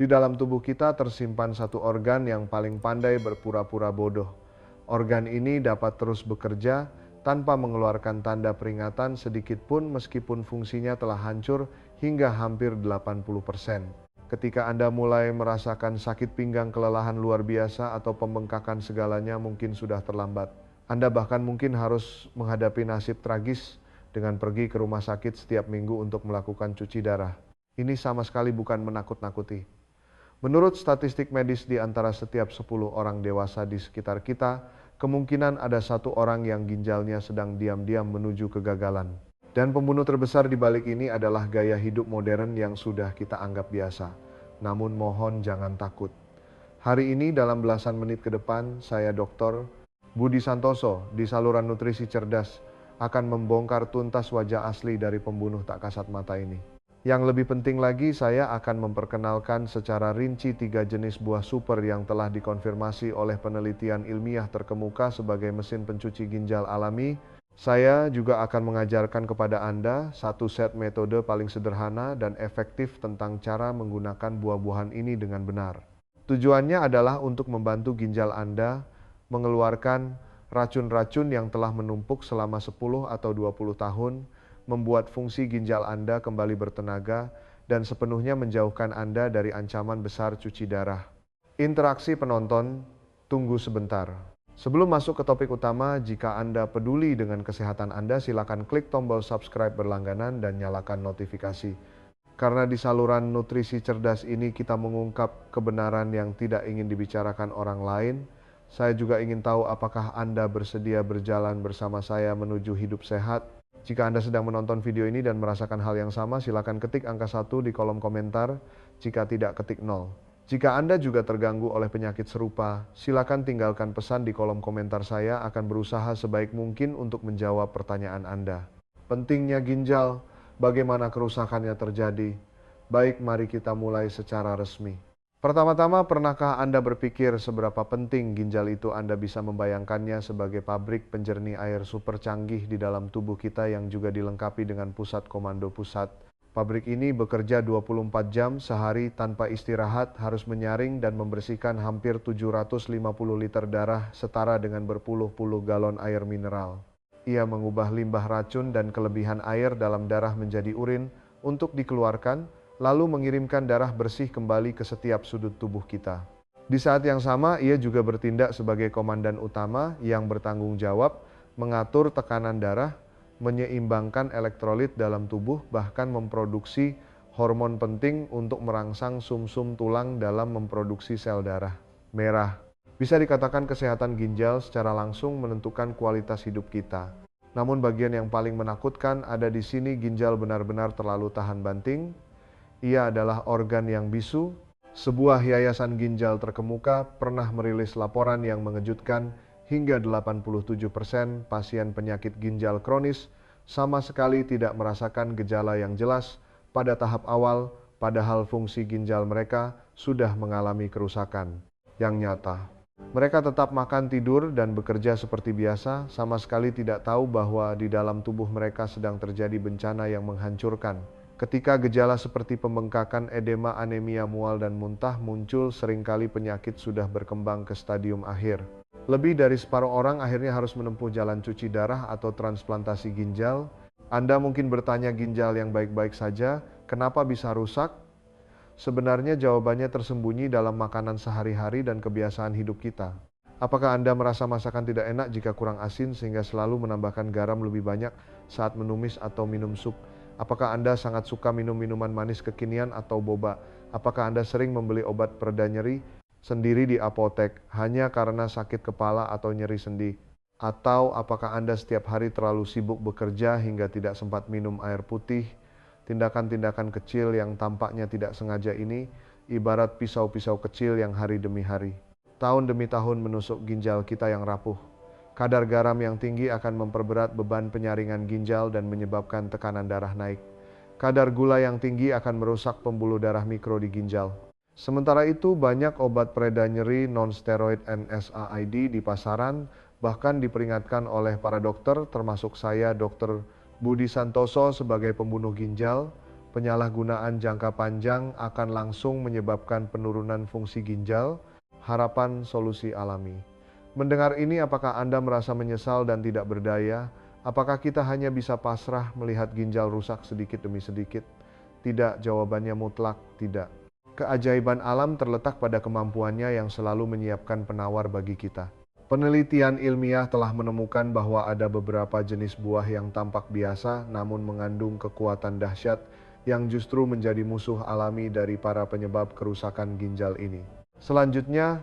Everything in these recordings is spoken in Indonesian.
Di dalam tubuh kita tersimpan satu organ yang paling pandai berpura-pura bodoh. Organ ini dapat terus bekerja tanpa mengeluarkan tanda peringatan sedikit pun meskipun fungsinya telah hancur hingga hampir 80%. Ketika Anda mulai merasakan sakit pinggang, kelelahan luar biasa, atau pembengkakan segalanya, mungkin sudah terlambat. Anda bahkan mungkin harus menghadapi nasib tragis dengan pergi ke rumah sakit setiap minggu untuk melakukan cuci darah. Ini sama sekali bukan menakut-nakuti. Menurut statistik medis, di antara setiap 10 orang dewasa di sekitar kita, kemungkinan ada satu orang yang ginjalnya sedang diam-diam menuju kegagalan. Dan pembunuh terbesar di balik ini adalah gaya hidup modern yang sudah kita anggap biasa. Namun mohon jangan takut. Hari ini dalam belasan menit ke depan, saya Dr. Budi Santoso di saluran nutrisi cerdas akan membongkar tuntas wajah asli dari pembunuh tak kasat mata ini. Yang lebih penting lagi, saya akan memperkenalkan secara rinci 3 jenis buah super yang telah dikonfirmasi oleh penelitian ilmiah terkemuka sebagai mesin pencuci ginjal alami. Saya juga akan mengajarkan kepada Anda satu set metode paling sederhana dan efektif tentang cara menggunakan buah-buahan ini dengan benar. Tujuannya adalah untuk membantu ginjal Anda mengeluarkan racun-racun yang telah menumpuk selama 10 atau 20 tahun, membuat fungsi ginjal Anda kembali bertenaga, dan sepenuhnya menjauhkan Anda dari ancaman besar cuci darah. Interaksi penonton, tunggu sebentar. Sebelum masuk ke topik utama, jika Anda peduli dengan kesehatan Anda, silakan klik tombol subscribe berlangganan dan nyalakan notifikasi. Karena di saluran nutrisi cerdas ini kita mengungkap kebenaran yang tidak ingin dibicarakan orang lain, saya juga ingin tahu apakah Anda bersedia berjalan bersama saya menuju hidup sehat. Jika Anda sedang menonton video ini dan merasakan hal yang sama, silakan ketik angka 1 di kolom komentar. Jika tidak, ketik 0. Jika Anda juga terganggu oleh penyakit serupa, silakan tinggalkan pesan di kolom komentar. Saya akan berusaha sebaik mungkin untuk menjawab pertanyaan Anda. Pentingnya ginjal, bagaimana kerusakannya terjadi? Baik, mari kita mulai secara resmi. Pertama-tama, pernahkah Anda berpikir seberapa penting ginjal itu? Anda bisa membayangkannya sebagai pabrik penjernih air super canggih di dalam tubuh kita yang juga dilengkapi dengan pusat komando pusat. Pabrik ini bekerja 24 jam sehari tanpa istirahat, harus menyaring dan membersihkan hampir 750 liter darah setara dengan berpuluh-puluh galon air mineral. Ia mengubah limbah racun dan kelebihan air dalam darah menjadi urin untuk dikeluarkan, lalu mengirimkan darah bersih kembali ke setiap sudut tubuh kita. Di saat yang sama, ia juga bertindak sebagai komandan utama yang bertanggung jawab mengatur tekanan darah, menyeimbangkan elektrolit dalam tubuh, bahkan memproduksi hormon penting untuk merangsang sumsum tulang dalam memproduksi sel darah merah. Bisa dikatakan kesehatan ginjal secara langsung menentukan kualitas hidup kita. Namun bagian yang paling menakutkan ada di sini, ginjal benar-benar terlalu tahan banting. Ia adalah organ yang bisu. Sebuah yayasan ginjal terkemuka pernah merilis laporan yang mengejutkan, hingga 87% pasien penyakit ginjal kronis sama sekali tidak merasakan gejala yang jelas pada tahap awal, padahal fungsi ginjal mereka sudah mengalami kerusakan yang nyata. Mereka tetap makan, tidur, dan bekerja seperti biasa, sama sekali tidak tahu bahwa di dalam tubuh mereka sedang terjadi bencana yang menghancurkan. Ketika gejala seperti pembengkakan, edema, anemia, mual, dan muntah muncul, seringkali penyakit sudah berkembang ke stadium akhir. Lebih dari separuh orang akhirnya harus menempuh jalan cuci darah atau transplantasi ginjal. Anda mungkin bertanya, ginjal yang baik-baik saja, kenapa bisa rusak? Sebenarnya jawabannya tersembunyi dalam makanan sehari-hari dan kebiasaan hidup kita. Apakah Anda merasa masakan tidak enak jika kurang asin sehingga selalu menambahkan garam lebih banyak saat menumis atau minum sup? Apakah Anda sangat suka minum minuman manis kekinian atau boba? Apakah Anda sering membeli obat pereda nyeri sendiri di apotek hanya karena sakit kepala atau nyeri sendi? Atau apakah Anda setiap hari terlalu sibuk bekerja hingga tidak sempat minum air putih? Tindakan-tindakan kecil yang tampaknya tidak sengaja ini ibarat pisau-pisau kecil yang hari demi hari, tahun demi tahun menusuk ginjal kita yang rapuh. Kadar garam yang tinggi akan memperberat beban penyaringan ginjal dan menyebabkan tekanan darah naik. Kadar gula yang tinggi akan merusak pembuluh darah mikro di ginjal. Sementara itu, banyak obat pereda nyeri non-steroid NSAID di pasaran, bahkan diperingatkan oleh para dokter, termasuk saya, Dr. Budi Santoso, sebagai pembunuh ginjal. Penyalahgunaan jangka panjang akan langsung menyebabkan penurunan fungsi ginjal. Harapan solusi alami. Mendengar ini, apakah Anda merasa menyesal dan tidak berdaya? Apakah kita hanya bisa pasrah melihat ginjal rusak sedikit demi sedikit? Tidak, jawabannya mutlak tidak. Keajaiban alam terletak pada kemampuannya yang selalu menyiapkan penawar bagi kita. Penelitian ilmiah telah menemukan bahwa ada beberapa jenis buah yang tampak biasa namun mengandung kekuatan dahsyat yang justru menjadi musuh alami dari para penyebab kerusakan ginjal ini. Selanjutnya,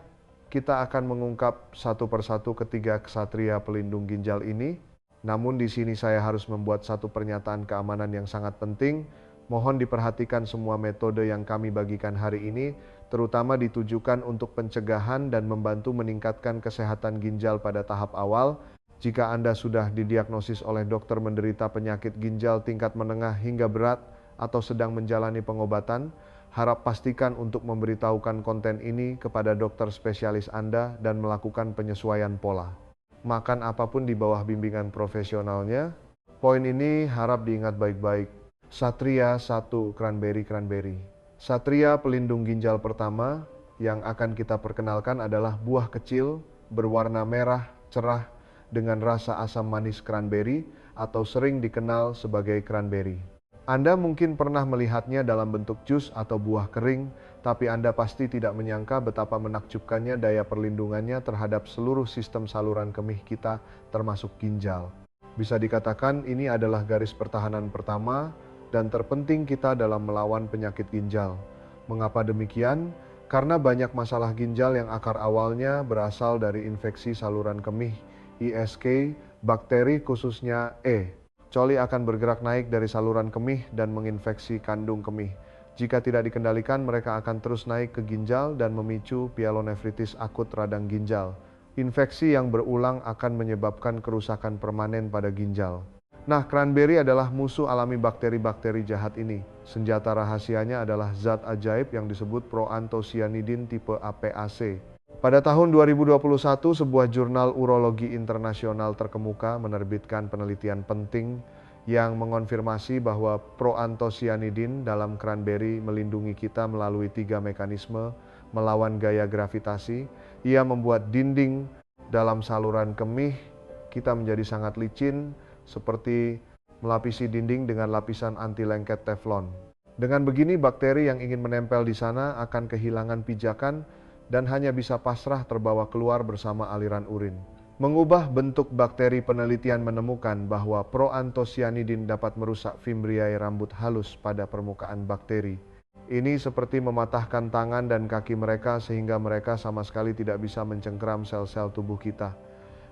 kita akan mengungkap satu persatu ketiga ksatria pelindung ginjal ini. Namun di sini saya harus membuat satu pernyataan keamanan yang sangat penting. Mohon diperhatikan semua metode yang kami bagikan hari ini, terutama ditujukan untuk pencegahan dan membantu meningkatkan kesehatan ginjal pada tahap awal. Jika Anda sudah didiagnosis oleh dokter menderita penyakit ginjal tingkat menengah hingga berat atau sedang menjalani pengobatan, harap pastikan untuk memberitahukan konten ini kepada dokter spesialis Anda dan melakukan penyesuaian pola. Makan apapun di bawah bimbingan profesionalnya. Poin ini harap diingat baik-baik. Satria 1 Cranberry. Satria pelindung ginjal pertama yang akan kita perkenalkan adalah buah kecil berwarna merah cerah dengan rasa asam manis cranberry atau sering dikenal sebagai cranberry. Anda mungkin pernah melihatnya dalam bentuk jus atau buah kering, tapi Anda pasti tidak menyangka betapa menakjubkannya daya perlindungannya terhadap seluruh sistem saluran kemih kita, termasuk ginjal. Bisa dikatakan ini adalah garis pertahanan pertama dan terpenting kita dalam melawan penyakit ginjal. Mengapa demikian? Karena banyak masalah ginjal yang akar awalnya berasal dari infeksi saluran kemih, ISK, bakteri khususnya E. Coli akan bergerak naik dari saluran kemih dan menginfeksi kandung kemih. Jika tidak dikendalikan, mereka akan terus naik ke ginjal dan memicu pyelonefritis akut radang ginjal. Infeksi yang berulang akan menyebabkan kerusakan permanen pada ginjal. Nah, cranberry adalah musuh alami bakteri-bakteri jahat ini. Senjata rahasianya adalah zat ajaib yang disebut proanthocyanidin tipe APAC. Pada tahun 2021, sebuah jurnal urologi internasional terkemuka menerbitkan penelitian penting yang mengonfirmasi bahwa proanthocyanidin dalam cranberry melindungi kita melalui 3 mekanisme melawan gaya gravitasi. Ia membuat dinding dalam saluran kemih kita menjadi sangat licin, seperti melapisi dinding dengan lapisan anti lengket teflon. Dengan begini, bakteri yang ingin menempel di sana akan kehilangan pijakan dan hanya bisa pasrah terbawa keluar bersama aliran urin. Mengubah bentuk bakteri, penelitian menemukan bahwa proanthocyanidin dapat merusak fimbriae rambut halus pada permukaan bakteri. Ini seperti mematahkan tangan dan kaki mereka sehingga mereka sama sekali tidak bisa mencengkeram sel-sel tubuh kita.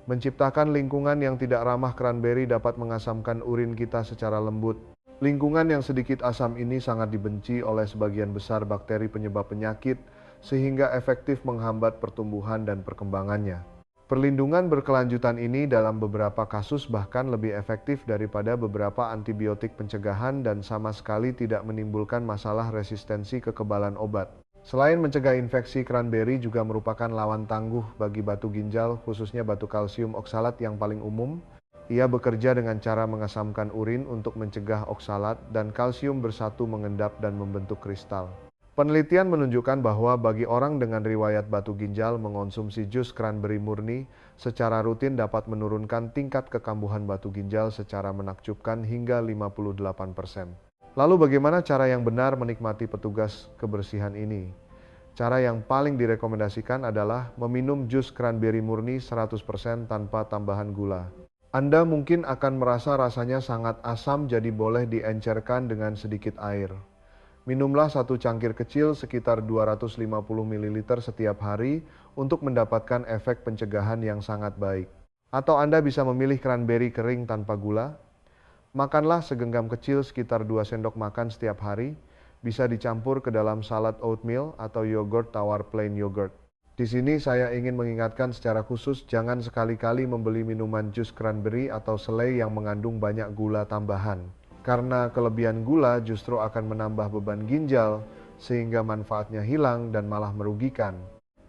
Menciptakan lingkungan yang tidak ramah, cranberry dapat mengasamkan urin kita secara lembut. Lingkungan yang sedikit asam ini sangat dibenci oleh sebagian besar bakteri penyebab penyakit, sehingga efektif menghambat pertumbuhan dan perkembangannya. Perlindungan berkelanjutan ini dalam beberapa kasus bahkan lebih efektif daripada beberapa antibiotik pencegahan dan sama sekali tidak menimbulkan masalah resistensi kekebalan obat. Selain mencegah infeksi, cranberry juga merupakan lawan tangguh bagi batu ginjal, khususnya batu kalsium oksalat yang paling umum. Ia bekerja dengan cara mengasamkan urin untuk mencegah oksalat dan kalsium bersatu mengendap dan membentuk kristal. Penelitian menunjukkan bahwa bagi orang dengan riwayat batu ginjal, mengonsumsi jus cranberry murni secara rutin dapat menurunkan tingkat kekambuhan batu ginjal secara menakjubkan hingga 58%. Lalu bagaimana cara yang benar menikmati petugas kebersihan ini? Cara yang paling direkomendasikan adalah meminum jus cranberry murni 100% tanpa tambahan gula. Anda mungkin akan merasa rasanya sangat asam, jadi boleh diencerkan dengan sedikit air. Minumlah satu cangkir kecil sekitar 250 ml setiap hari untuk mendapatkan efek pencegahan yang sangat baik. Atau Anda bisa memilih cranberry kering tanpa gula. Makanlah segenggam kecil sekitar 2 sendok makan setiap hari, bisa dicampur ke dalam salad oatmeal atau yogurt tawar plain yogurt. Di sini saya ingin mengingatkan secara khusus jangan sekali-kali membeli minuman jus cranberry atau selai yang mengandung banyak gula tambahan. Karena kelebihan gula justru akan menambah beban ginjal sehingga manfaatnya hilang dan malah merugikan.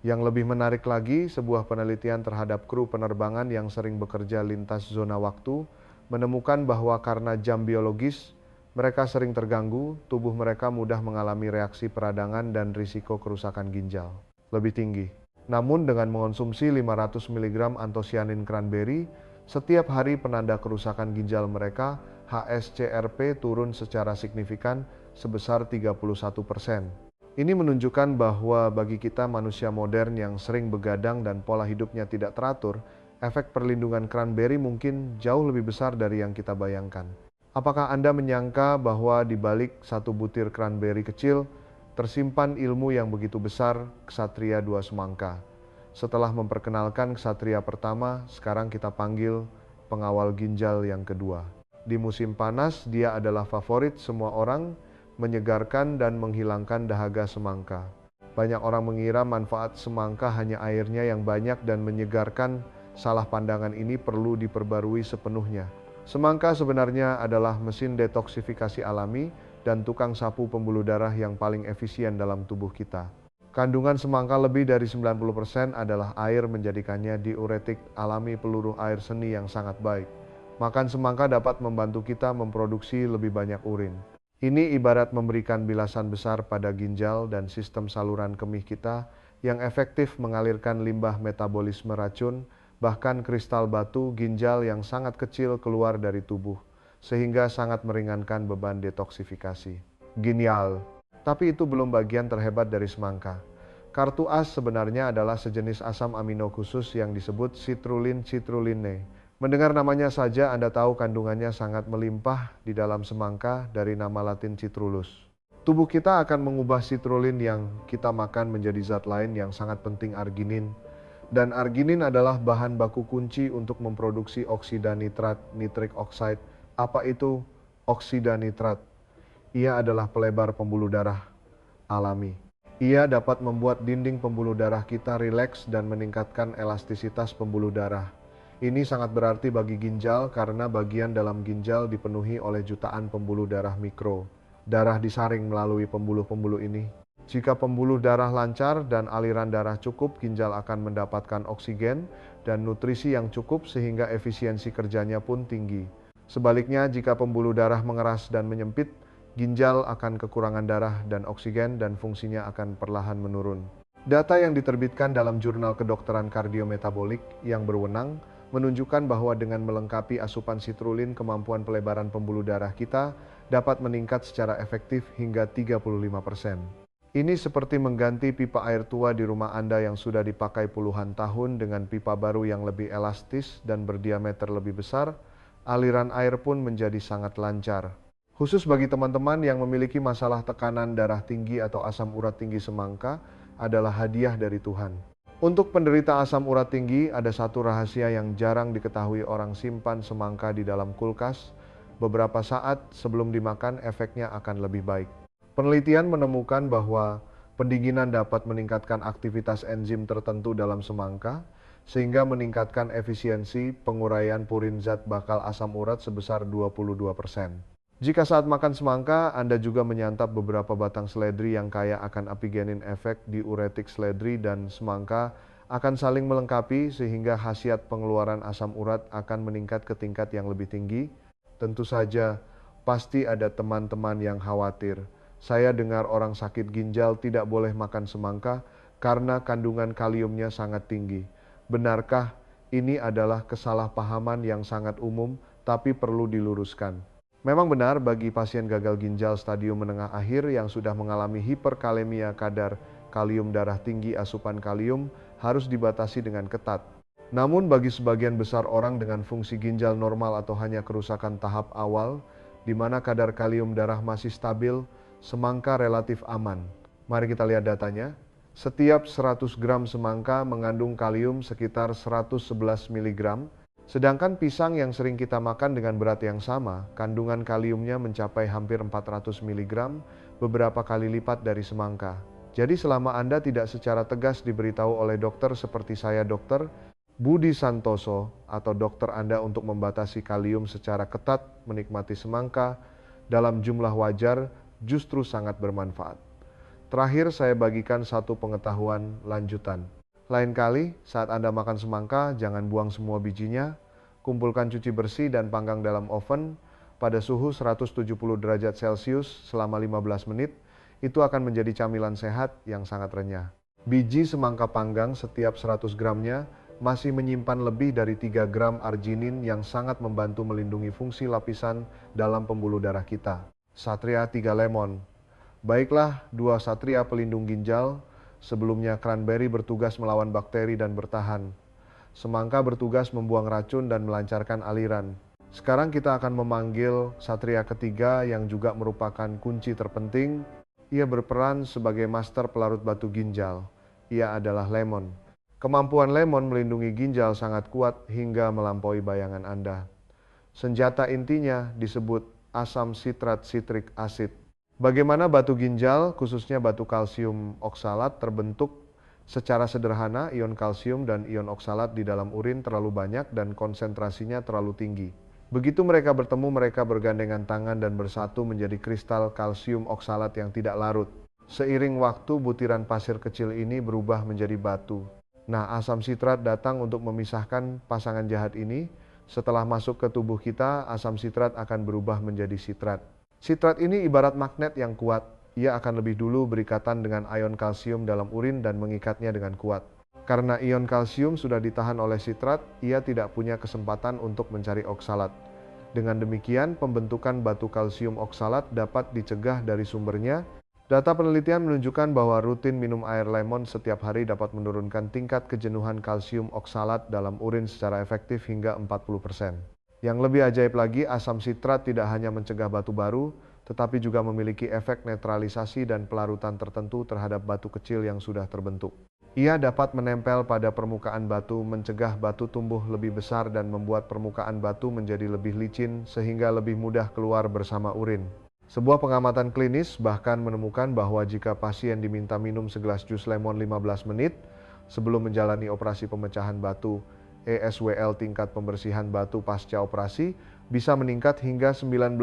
Yang lebih menarik lagi, sebuah penelitian terhadap kru penerbangan yang sering bekerja lintas zona waktu menemukan bahwa karena jam biologis, Mereka sering terganggu, tubuh mereka mudah mengalami reaksi peradangan dan risiko kerusakan ginjal lebih tinggi. Namun dengan mengonsumsi 500 mg antosianin cranberry, setiap hari penanda kerusakan ginjal mereka, HSCRP turun secara signifikan sebesar 31%. Ini menunjukkan bahwa bagi kita manusia modern yang sering begadang dan pola hidupnya tidak teratur, efek perlindungan cranberry mungkin jauh lebih besar dari yang kita bayangkan. Apakah Anda menyangka bahwa di balik satu butir cranberry kecil tersimpan ilmu yang begitu besar Ksatria Dua Semangka? Setelah memperkenalkan Ksatria pertama, sekarang kita panggil pengawal ginjal yang kedua. Di musim panas, dia adalah favorit semua orang, menyegarkan dan menghilangkan dahaga semangka. Banyak orang mengira manfaat semangka hanya airnya yang banyak dan menyegarkan. Salah pandangan ini perlu diperbarui sepenuhnya. Semangka sebenarnya adalah mesin detoksifikasi alami dan tukang sapu pembuluh darah yang paling efisien dalam tubuh kita. Kandungan semangka lebih dari 90% adalah air, menjadikannya diuretik alami, peluru air seni yang sangat baik. Makan semangka dapat membantu kita memproduksi lebih banyak urin. Ini ibarat memberikan bilasan besar pada ginjal dan sistem saluran kemih kita yang efektif mengalirkan limbah metabolisme racun, bahkan kristal batu ginjal yang sangat kecil keluar dari tubuh, sehingga sangat meringankan beban detoksifikasi. Genial! Tapi itu belum bagian terhebat dari semangka. Kartu as sebenarnya adalah sejenis asam amino khusus yang disebut citrulline. Mendengar namanya saja Anda tahu kandungannya sangat melimpah di dalam semangka dari nama Latin citrullus. Tubuh kita akan mengubah citrulline yang kita makan menjadi zat lain yang sangat penting, arginin. Dan arginin adalah bahan baku kunci untuk memproduksi oksida nitrat, nitric oxide. Apa itu oksida nitrat? Ia adalah pelebar pembuluh darah alami. Ia dapat membuat dinding pembuluh darah kita rileks dan meningkatkan elastisitas pembuluh darah. Ini sangat berarti bagi ginjal karena bagian dalam ginjal dipenuhi oleh jutaan pembuluh darah mikro. Darah disaring melalui pembuluh-pembuluh ini. Jika pembuluh darah lancar dan aliran darah cukup, ginjal akan mendapatkan oksigen dan nutrisi yang cukup sehingga efisiensi kerjanya pun tinggi. Sebaliknya, jika pembuluh darah mengeras dan menyempit, ginjal akan kekurangan darah dan oksigen dan fungsinya akan perlahan menurun. Data yang diterbitkan dalam jurnal kedokteran kardiometabolik yang berwenang menunjukkan bahwa dengan melengkapi asupan citrulline, kemampuan pelebaran pembuluh darah kita dapat meningkat secara efektif hingga 35%. Ini seperti mengganti pipa air tua di rumah Anda yang sudah dipakai puluhan tahun dengan pipa baru yang lebih elastis dan berdiameter lebih besar. Aliran air pun menjadi sangat lancar. Khusus bagi teman-teman yang memiliki masalah tekanan darah tinggi atau asam urat tinggi, semangka adalah hadiah dari Tuhan. Untuk penderita asam urat tinggi, ada satu rahasia yang jarang diketahui orang: simpan semangka di dalam kulkas. Beberapa saat sebelum dimakan, efeknya akan lebih baik. Penelitian menemukan bahwa pendinginan dapat meningkatkan aktivitas enzim tertentu dalam semangka, sehingga meningkatkan efisiensi penguraian purin zat bakal asam urat sebesar 22%. Jika saat makan semangka, Anda juga menyantap beberapa batang seledri yang kaya akan apigenin, efek diuretik seledri dan semangka akan saling melengkapi sehingga khasiat pengeluaran asam urat akan meningkat ke tingkat yang lebih tinggi. Tentu saja, pasti ada teman-teman yang khawatir. Saya dengar orang sakit ginjal tidak boleh makan semangka karena kandungan kaliumnya sangat tinggi. Benarkah? Ini adalah kesalahpahaman yang sangat umum, tapi perlu diluruskan. Memang benar bagi pasien gagal ginjal stadium menengah akhir yang sudah mengalami hiperkalemia, kadar kalium darah tinggi, asupan kalium harus dibatasi dengan ketat. Namun bagi sebagian besar orang dengan fungsi ginjal normal atau hanya kerusakan tahap awal, di mana kadar kalium darah masih stabil, semangka relatif aman. Mari kita lihat datanya. Setiap 100 gram semangka mengandung kalium sekitar 111 mg, sedangkan pisang yang sering kita makan dengan berat yang sama, kandungan kaliumnya mencapai hampir 400 mg, beberapa kali lipat dari semangka. Jadi selama Anda tidak secara tegas diberitahu oleh dokter seperti saya, Dr. Budi Santoso, atau dokter Anda untuk membatasi kalium secara ketat, menikmati semangka dalam jumlah wajar justru sangat bermanfaat. Terakhir, saya bagikan satu pengetahuan lanjutan. Lain kali, saat Anda makan semangka, jangan buang semua bijinya, kumpulkan, cuci bersih, dan panggang dalam oven. pada suhu 170 derajat Celcius selama 15 menit, itu akan menjadi camilan sehat yang sangat renyah. Biji semangka panggang setiap 100 gramnya masih menyimpan lebih dari 3 gram arginin yang sangat membantu melindungi fungsi lapisan dalam pembuluh darah kita. Satria 3 Lemon. Baiklah, 2 Satria pelindung ginjal. Sebelumnya cranberry bertugas melawan bakteri dan bertahan. Semangka bertugas membuang racun dan melancarkan aliran. Sekarang kita akan memanggil Satria ketiga yang juga merupakan kunci terpenting. Ia berperan sebagai master pelarut batu ginjal. Ia adalah lemon. Kemampuan lemon melindungi ginjal sangat kuat hingga melampaui bayangan Anda. Senjata intinya disebut asam sitrat sitrik asid. Bagaimana batu ginjal, khususnya batu kalsium oksalat, terbentuk? Secara sederhana, ion kalsium dan ion oksalat di dalam urin terlalu banyak dan konsentrasinya terlalu tinggi. Begitu mereka bertemu, mereka bergandengan tangan dan bersatu menjadi kristal kalsium oksalat yang tidak larut. Seiring waktu, butiran pasir kecil ini berubah menjadi batu. Nah, asam sitrat datang untuk memisahkan pasangan jahat ini. Setelah masuk ke tubuh kita, asam sitrat akan berubah menjadi sitrat. Sitrat ini ibarat magnet yang kuat. Ia akan lebih dulu berikatan dengan ion kalsium dalam urin dan mengikatnya dengan kuat. Karena ion kalsium sudah ditahan oleh sitrat, ia tidak punya kesempatan untuk mencari oksalat. Dengan demikian, pembentukan batu kalsium oksalat dapat dicegah dari sumbernya. Data penelitian menunjukkan bahwa rutin minum air lemon setiap hari dapat menurunkan tingkat kejenuhan kalsium oksalat dalam urin secara efektif hingga 40%. Yang lebih ajaib lagi, asam sitrat tidak hanya mencegah batu baru, tetapi juga memiliki efek netralisasi dan pelarutan tertentu terhadap batu kecil yang sudah terbentuk. Ia dapat menempel pada permukaan batu, mencegah batu tumbuh lebih besar dan membuat permukaan batu menjadi lebih licin sehingga lebih mudah keluar bersama urin. Sebuah pengamatan klinis bahkan menemukan bahwa jika pasien diminta minum segelas jus lemon 15 menit sebelum menjalani operasi pemecahan batu, ESWL tingkat pembersihan batu pasca operasi bisa meningkat hingga 19%.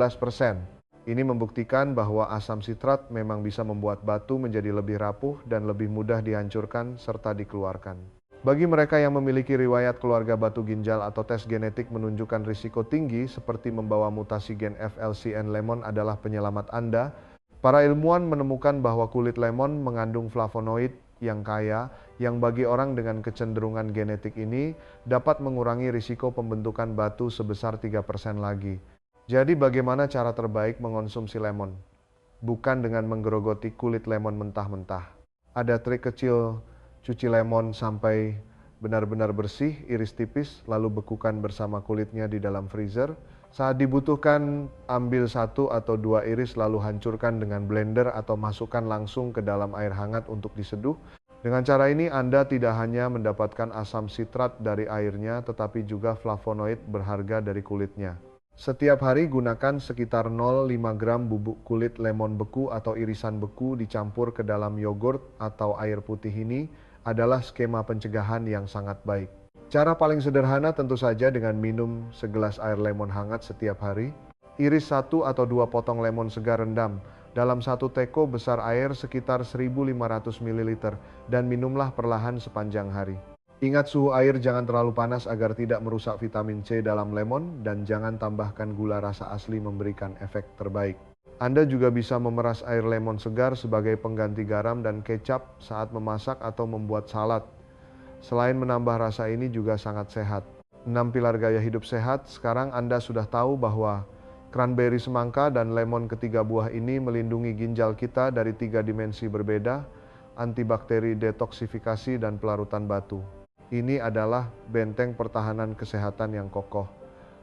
Ini membuktikan bahwa asam sitrat memang bisa membuat batu menjadi lebih rapuh dan lebih mudah dihancurkan serta dikeluarkan. Bagi mereka yang memiliki riwayat keluarga batu ginjal atau tes genetik menunjukkan risiko tinggi seperti membawa mutasi gen FLCN lemon adalah penyelamat Anda. Para ilmuwan menemukan bahwa kulit lemon mengandung flavonoid yang kaya, yang bagi orang dengan kecenderungan genetik ini dapat mengurangi risiko pembentukan batu sebesar 3% lagi. Jadi bagaimana cara terbaik mengonsumsi lemon? Bukan dengan menggerogoti kulit lemon mentah-mentah. Ada trik kecil, cuci lemon sampai benar-benar bersih, iris tipis, lalu bekukan bersama kulitnya di dalam freezer. Saat dibutuhkan, ambil 1 atau 2 iris lalu hancurkan dengan blender atau masukkan langsung ke dalam air hangat untuk diseduh. Dengan cara ini Anda tidak hanya mendapatkan asam sitrat dari airnya, tetapi juga flavonoid berharga dari kulitnya. Setiap hari gunakan sekitar 0,5 gram bubuk kulit lemon beku atau irisan beku dicampur ke dalam yogurt atau air putih. Ini adalah skema pencegahan yang sangat baik. Cara paling sederhana tentu saja dengan minum segelas air lemon hangat setiap hari. Iris 1 atau 2 potong lemon segar, rendam dalam 1 teko besar air sekitar 1.500 ml dan minumlah perlahan sepanjang hari. Ingat, suhu air jangan terlalu panas agar tidak merusak vitamin C dalam lemon, dan jangan tambahkan gula rasa asli memberikan efek terbaik. Anda juga bisa memeras air lemon segar sebagai pengganti garam dan kecap saat memasak atau membuat salad. Selain menambah rasa, ini juga sangat sehat. 6 pilar gaya hidup sehat. Sekarang Anda sudah tahu bahwa cranberry, semangka, dan lemon, ketiga buah ini melindungi ginjal kita dari 3 dimensi berbeda, antibakteri, detoksifikasi, dan pelarutan batu. Ini adalah benteng pertahanan kesehatan yang kokoh.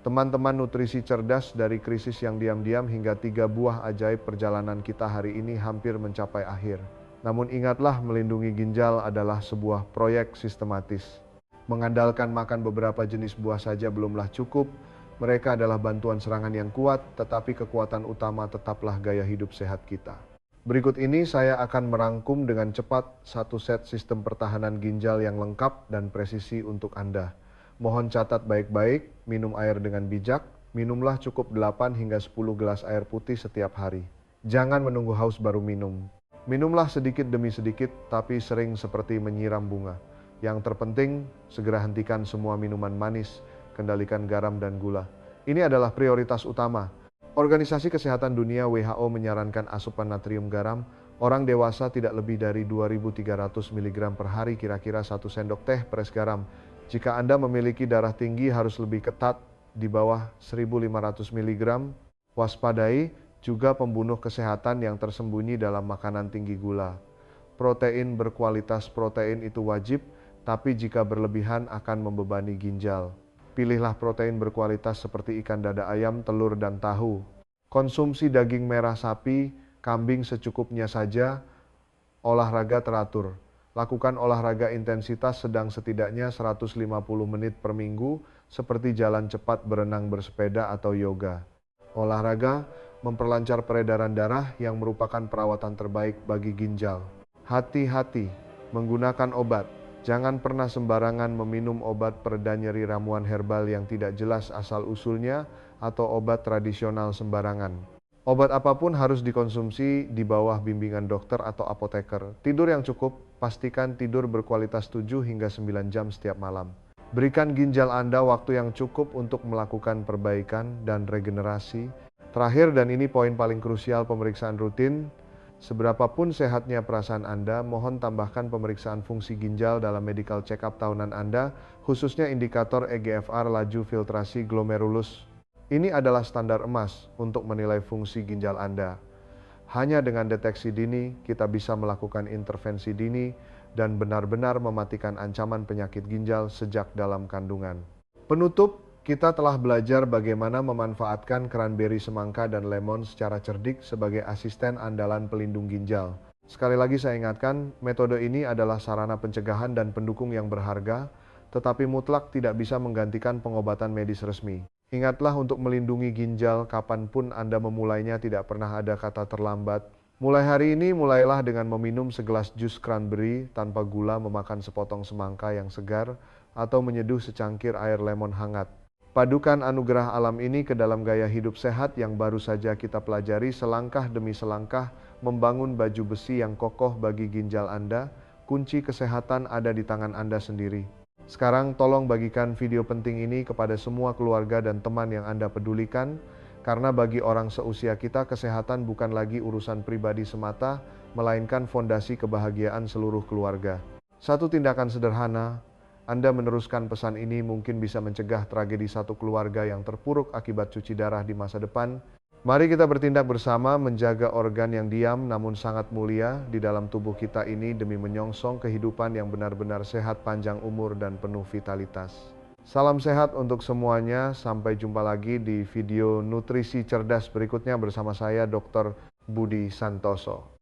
Teman-teman nutrisi cerdas, dari krisis yang diam-diam hingga 3 buah ajaib, perjalanan kita hari ini hampir mencapai akhir. Namun ingatlah, melindungi ginjal adalah sebuah proyek sistematis. Mengandalkan makan beberapa jenis buah saja belumlah cukup. Mereka adalah bantuan serangan yang kuat, tetapi kekuatan utama tetaplah gaya hidup sehat kita. Berikut ini saya akan merangkum dengan cepat 1 set sistem pertahanan ginjal yang lengkap dan presisi untuk Anda. Mohon catat baik-baik, minum air dengan bijak, minumlah cukup 8 hingga 10 gelas air putih setiap hari. Jangan menunggu haus baru minum. Minumlah sedikit demi sedikit, tapi sering seperti menyiram bunga. Yang terpenting, segera hentikan semua minuman manis, kendalikan garam dan gula. Ini adalah prioritas utama. Organisasi Kesehatan Dunia (WHO) menyarankan asupan natrium garam orang dewasa tidak lebih dari 2.300 mg per hari, kira-kira 1 sendok teh peres garam. Jika Anda memiliki darah tinggi harus lebih ketat di bawah 1.500 mg. Waspadai juga pembunuh kesehatan yang tersembunyi dalam makanan tinggi gula. Protein berkualitas. Protein itu wajib, tapi jika berlebihan akan membebani ginjal. Pilihlah protein berkualitas seperti ikan dada ayam, telur, dan tahu. Konsumsi daging merah sapi, kambing secukupnya saja. Olahraga teratur. Lakukan olahraga intensitas sedang setidaknya 150 menit per minggu, seperti jalan cepat, berenang, bersepeda, atau yoga. Olahraga memperlancar peredaran darah yang merupakan perawatan terbaik bagi ginjal. Hati-hati menggunakan obat. Jangan pernah sembarangan meminum obat pereda nyeri ramuan herbal yang tidak jelas asal-usulnya atau obat tradisional sembarangan. Obat apapun harus dikonsumsi di bawah bimbingan dokter atau apoteker. Tidur yang cukup, pastikan tidur berkualitas 7 hingga 9 jam setiap malam. Berikan ginjal Anda waktu yang cukup untuk melakukan perbaikan dan regenerasi. Terakhir, dan ini poin paling krusial, pemeriksaan rutin. Seberapapun sehatnya perasaan Anda, mohon tambahkan pemeriksaan fungsi ginjal dalam medical check-up tahunan Anda, khususnya indikator EGFR, laju filtrasi glomerulus. Ini adalah standar emas untuk menilai fungsi ginjal Anda. Hanya dengan deteksi dini, kita bisa melakukan intervensi dini dan benar-benar mematikan ancaman penyakit ginjal sejak dalam kandungan. Penutup, kita telah belajar bagaimana memanfaatkan cranberry semangka dan lemon secara cerdik sebagai asisten andalan pelindung ginjal. Sekali lagi saya ingatkan, metode ini adalah sarana pencegahan dan pendukung yang berharga, tetapi mutlak tidak bisa menggantikan pengobatan medis resmi. Ingatlah, untuk melindungi ginjal kapanpun Anda memulainya tidak pernah ada kata terlambat. Mulai hari ini, mulailah dengan meminum segelas jus cranberry tanpa gula, memakan sepotong semangka yang segar, atau menyeduh secangkir air lemon hangat. Padukan anugerah alam ini ke dalam gaya hidup sehat yang baru saja kita pelajari selangkah demi selangkah, membangun baju besi yang kokoh bagi ginjal Anda. Kunci kesehatan ada di tangan Anda sendiri. Sekarang tolong bagikan video penting ini kepada semua keluarga dan teman yang Anda pedulikan, karena bagi orang seusia kita, kesehatan bukan lagi urusan pribadi semata, melainkan fondasi kebahagiaan seluruh keluarga. Satu tindakan sederhana, Anda meneruskan pesan ini mungkin bisa mencegah tragedi satu keluarga yang terpuruk akibat cuci darah di masa depan. Mari kita bertindak bersama menjaga organ yang diam namun sangat mulia di dalam tubuh kita ini demi menyongsong kehidupan yang benar-benar sehat, panjang umur, dan penuh vitalitas. Salam sehat untuk semuanya, sampai jumpa lagi di video nutrisi cerdas berikutnya bersama saya Dr. Budi Santoso.